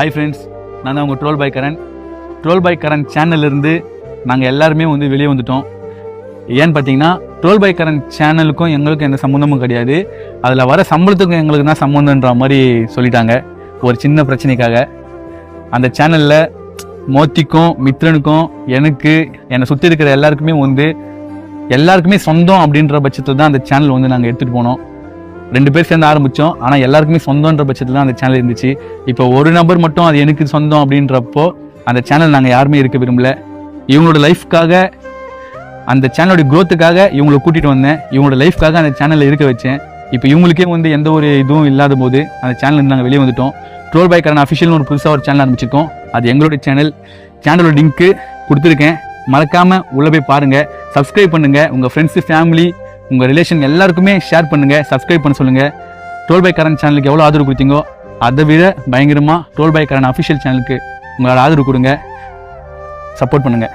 Hi friends, நான் தான் உங்கள் ட்ரோல் பை கரண் சேனல்லேருந்து நாங்கள் எல்லாருமே வெளியே வந்துட்டோம். ஏன்னு பார்த்தீங்கன்னா ட்ரோல் பை கரண் சேனலுக்கும் எங்களுக்கும் எந்த சம்மந்தமும் கிடையாது. அதில் வர சம்பளத்துக்கும் எங்களுக்கு தான் சம்மந்தன்ற மாதிரி சொல்லிட்டாங்க ஒரு சின்ன பிரச்சனைக்காக. அந்த சேனலில் மோத்திக்கும் மித்ரனுக்கும் எனக்கு என்னை சுற்றி இருக்கிற எல்லாருக்குமே சொந்தம் அப்படின்ற பட்சத்தில் தான் அந்த சேனல் நாங்கள் எடுத்துகிட்டு போனோம். 2 பேர் சேர்ந்து ஆரம்பித்தோம். ஆனால் எல்லாருக்குமே சொந்தன்ற பட்சத்தில் தான் அந்த சேனல் இருந்துச்சு. இப்போ ஒரு நபர் மட்டும் அது எனக்கு சொந்தம் அப்படின்றப்போ அந்த சேனல் நாங்கள் யாருமே இருக்க விரும்பல. இவங்களோட லைஃப்காக, அந்த சேனலோட க்ரோத்துக்காக இவங்களை கூட்டிகிட்டு வந்தேன். இவங்களோட லைஃப்காக அந்த சேனலில் இருக்க வச்சேன். இப்போ இவங்களுக்கே எந்த ஒரு இதுவும் இல்லாத போது அந்த சேனல் நாங்கள் வெளியே வந்துட்டோம். ட்ரோல் பை கரண் அஃபிஷியல்னு ஒரு புதுசாக ஒரு சேனல் ஆரம்பிச்சிருக்கோம். அது எங்களுடைய சேனலோட லிங்க்கு கொடுத்துருக்கேன். மறக்காமல் உள்ளே போய் பாருங்கள், சப்ஸ்கிரைப் பண்ணுங்கள். உங்கள் ஃப்ரெண்ட்ஸு, ஃபேமிலி, உங்கள் ரிலேஷன் எல்லாருக்குமே ஷேர் பண்ணுங்கள், சப்ஸ்கிரைப் பண்ண சொல்லுங்கள். ட்ரோல் பை கரண் சேனலுக்கு எவ்வளோ ஆதரவு கொடுத்தீங்கோ அதை விட பயங்கரமாக ட்ரோல் பை கரண் அஃபிஷியல் சேனலுக்கு உங்களோட ஆதரவு கொடுங்க, சப்போர்ட் பண்ணுங்கள்.